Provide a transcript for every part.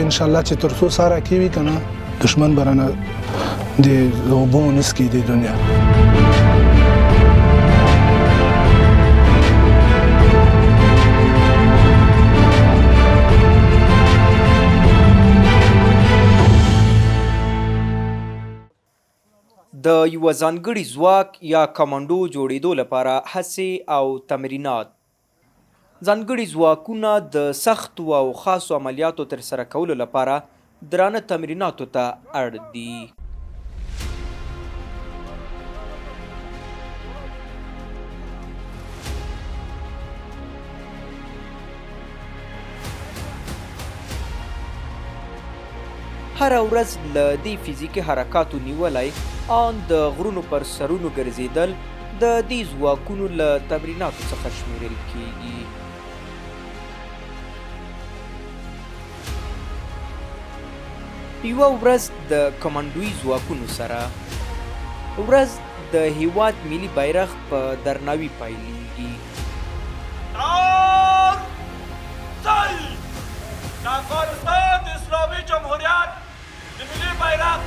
ان شاء الله چې تر څو ساره کیوي کنه دشمن برانه د اوبو نسکی د دنیا د یوه ځانګړي ځواک یا کمانډو جوړېدو لپاره هڅې او تمرینات. ځانګړي ځواکونه د سختو او خاصو عملیاتو ترسره کولو لپاره درانه تمریناتو ته اړ دي. هره ورځ له دې فزیکي حرکاتو نیولی ان د غرونو پر سرونو ګرځېدل د دې ځواکونو له تمریناتو څخه شمیرل کیږي. یوه ورځ د کمانډوي ځواکونو سره ورځ د هیواد ملي بیرغ په درناوي پیلیږي. د افغانستان د اسلامي جمهوریت د ملي بیرغ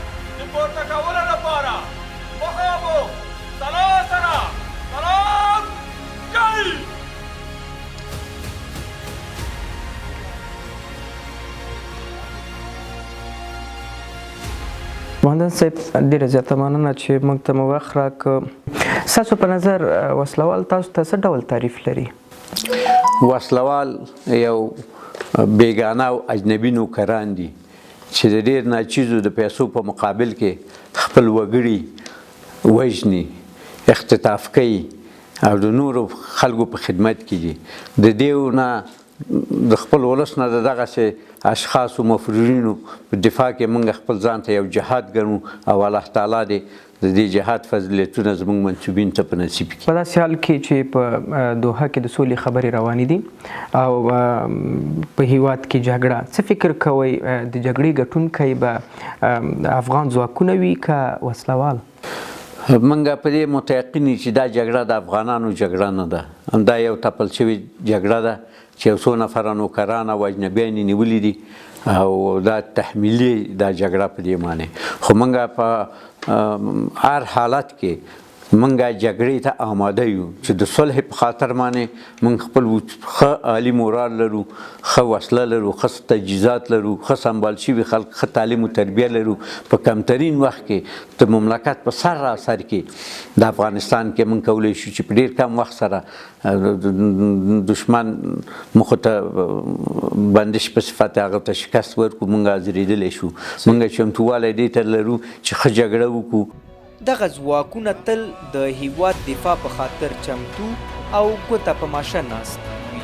د پورته کولو لپاره مخامخ سلام سره سلام کوي. مهندس صاحب ډېره زیاته مننه چې موږ ته مو وخت راکړ. ستاسو په نظر وسلوال تاسو ته څه ډول تعریف لري؟ وسلوال یو بیگانه او اجنبي نوکران دي چې د ډېر ناچیزو د پیسو په مقابل کې خپل وګړي وژني، اختطاف کوي او د نورو خلکو په خدمت کې دي. د دې نه د خپل ولس نه د دغسې اشخاصو مفرورینو په دفاع کې موږ خپل ځان ته یو جهاد ګڼو او الله تعالی دې د دې جهاد فضیلتونه زموږ منصوبین ته په نصیب کړي. په داسې حال کې چې په دوحه کې د سولې خبرې روانې دي او په هیواد کې جګړه، څه فکر کوئ د جګړې ګټونکی به افغان ځواکونه وي که وسلوال؟ موږ په دې متیقن یو چې دا جګړه د افغانانو جګړه نه ده، دا یو تپل شوې جګړه ده چې یو څو نفره نوکران او اجنبیان یې نیولي دي او دا تحمیلي دا جګړه په دې معنی. خو موږ په هر حالت کې موږ جګړې ته آماده یو چې د صلح په خاطر باندې موږ خپل ښه عالي مورال لرو، ښه وسله لرو، ښه تجهیزات لرو، ښه سنبال شوي خلک، ښه تعلیم و تربیه لرو. په کمترین وخت کې د مملکت په سر راسر کې د افغانستان کې موږ کولی شو چې په ډېر کم وخت سره دشمن مخو ته بندش په صفت هغه ته شکست ورکړو. موږ حاضرېدلی شو، موږ چمتووالی دې ته لرو چې ښه جګړه وکړو. دغه ځواکونه تل د هیواد دفاع په خاطر چمتو او ګوته په ماشه ناست وي.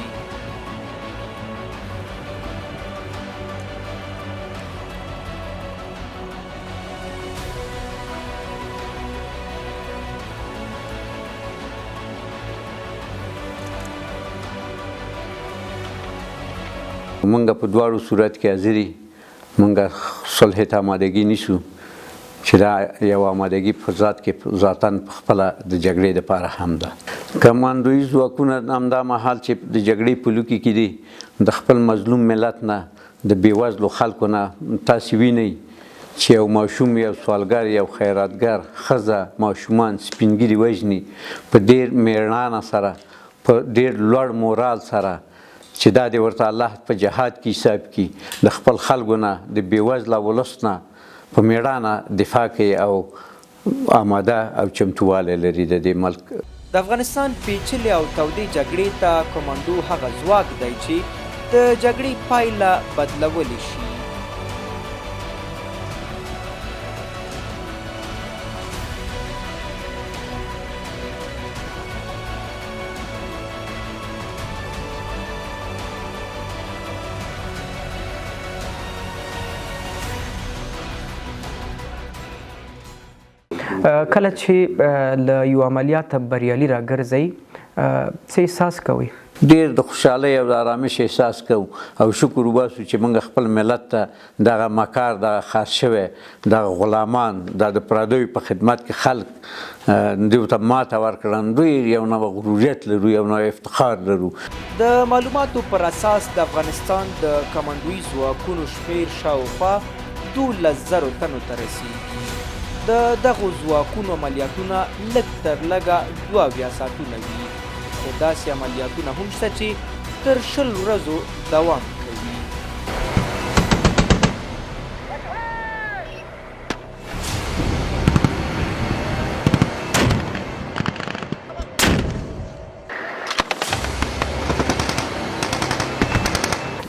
موږ په دواړو صورت کې حاضري، موږ صلح ته آمادګي نیسو چې دا یو آمادګي په ذات کې ذاتاً په خپله د جګړې دپاره هم ده. کمانډوي ځواکونه همدا مهال چې د جګړې په لوکي کې دي د خپل مظلوم ملت نه، د بېوزلو خلکو نه تاسې وینئ چې یو ماشوم، یو سوالګر، یو خیراتګر، ښځه، ماشومان، سپینګیري وژني په ډېر مېړانه سره، په ډېر لوړ مورال سره چې دا دې ورته الله په جهاد کې حساب کړي. د خپل خلکو نه، د بېوزله ولس نه په میړانه دفاع کوي او آماده او چمتووالی لري د دې ملک. د افغانستان پیچلې او تودې جګړې ته کمانډو هغه ځواک دی چې د جګړې پایله بدلولی شي. کله چې له یو عملیات بریالي راګرځئ څه احساس کوئ؟ ډېر د خوشحالۍ او د آرامش احساس کوو او شکر وباسو چې موږ خپل ملت ته دغه مکار دغه خاص شوی دغه غلامان دا د پردیو په خدمت کې خلک دوی ته ماته ورکړه دوی یو نوع غروريت لرو یو نوع افتخار لرو. د معلوماتو پر اساس د افغانستان د کمانډوي ځواکونو شمیر شاوخوا 12,000 تنو ته رسیږي. د دغو ځواکونو عملیاتونه لږ تر لږه 2 ساعتونه وي، خو داسې عملیاتونه هم شته چې تر 20 ورځو دوام کوي.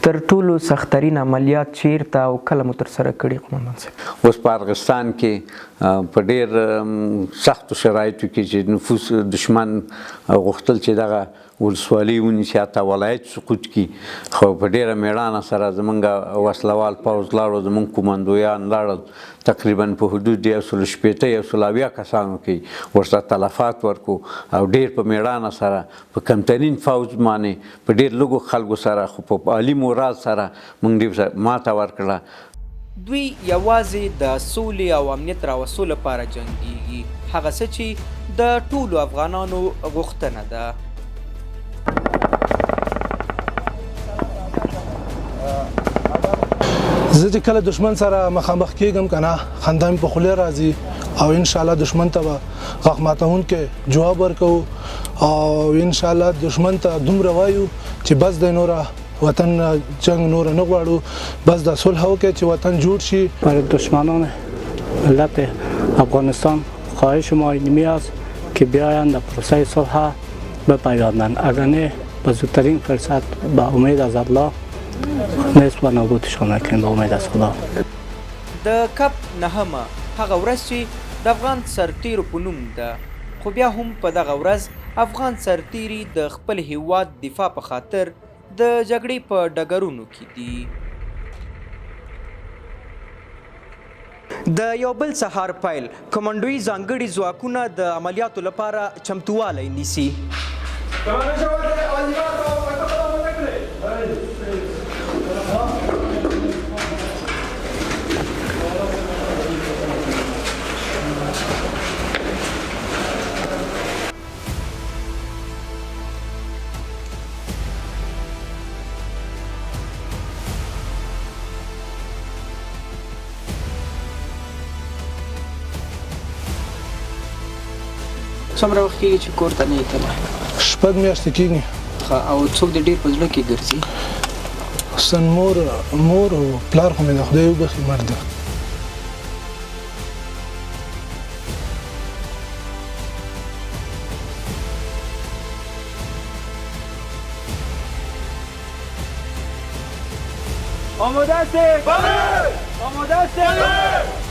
تر ټولو سخترین عملیات چیرته او کله مو ترسره کړي قومندان صاحب؟ اوس په ارغستان کې په ډېر سختو شرایطو کې چې نفوس دشمن غوښتل چې دغه ولسوالي ونیسي حتی ولایت سقوط کړي، خو په ډېره مېړانه سره زموږ وسلوال پوځ لاړو، زموږ کمانډویان لاړل، تقریبا په حدود 180 کسانو کې ورته تلفات ورکو او ډېر په مېړانه سره په کمترین فوج باندې په ډېر لږو خلکو سره خو په عالي مورال سره موږ دې ماته ورکړه. دوی یوازې د سولې او امنیت راوستو لپاره جنګیږي، هغه څه چې د ټولو افغانانو غوښتنه ده. زه چې کله دشمن سره مخامخ کېږم که نه خندا مې په خولې راځي او انشاءالله دشمن ته به غاښ ماتونکی جواب ورکوو او انشاءالله دشمن ته دومره وایو چې بس دی نوره وطن جنگ نور نه غواړو، بس د صلح وکړي چې وطن جوړ شي. برای دشمنان ملت افغانستان خواهش ما اینمی است که بیایند در پروسه صلح بپیوندند، اگر نه به زودترین فرصت به امید از الله نیست و نابودشان نکنیم به امید از خدا. د کب نهمه هغه ورځ چې د افغان سرتیرو په نوم ده، خو بیا هم په دغه ورځ افغان سرتیري د خپل هیواد دفاع په خاطر د جګړې په ډګرونو کې دي. د یو بل سهار پیل کمانډوي ځانګړي ځواکونه د عملیاتو لپاره چمتووالی نیسي. څومره وخت کېږي چې کور ته نه یې تللی؟ 6 میاشتې کېږي. او څوک د ډېر په زړه کې ګرځي؟ حسن مور او پلار خو مې د خدای وبخښي مړ دی.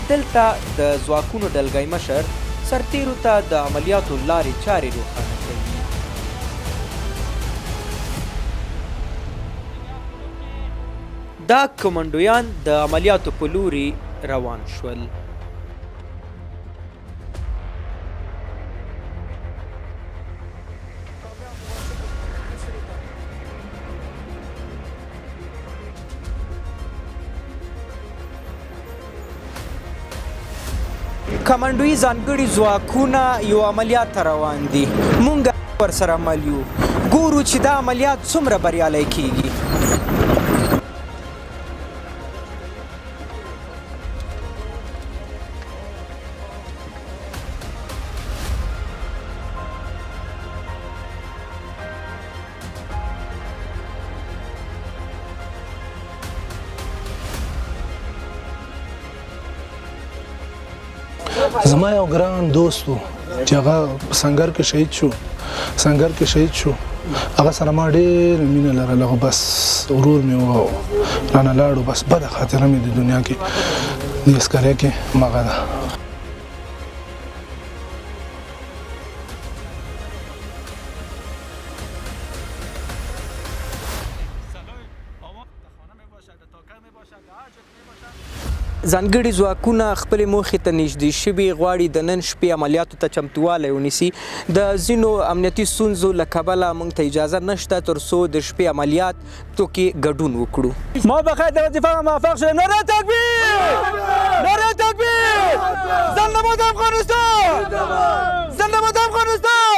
دلته د ځواکونو ډلګۍ مشر سرتیرو ته د عملیاتو لارې چارې روښانه کوي. دا کمانډویان د عملیاتو په لوري روان شول. کمانډوي ځانګړي ځواکونه یو عملیات ته روان دي، مونږ ورسره عمل یو، ګورو چې دا عملیات څومره بریالی کیږي. زما یو ګران دوست و چې هغه په سنګر کې شهید شو، هغه سره ما ډېر مینه لرله، خو بس ورور مې و رانه لاړو، بس بده خاطره مې د دنیا کې د عسکرۍ کې همغه ده. ځانګړي ځواکونه خپلې موخې ته نږدې شوي غواړي د نن شپې عملیاتو ته چمتووالی ونیسي. د ځینو امنیتي ستونزو له کبله موږ ته اجازه نشته تر څو د شپې عملیاتو کې ګډون وکړو. ما بخیر در دفاع موفق شدیم. نعره تکبیر! نعره تکبیر! زنده باد افغانستان! زنده باد افغانستان!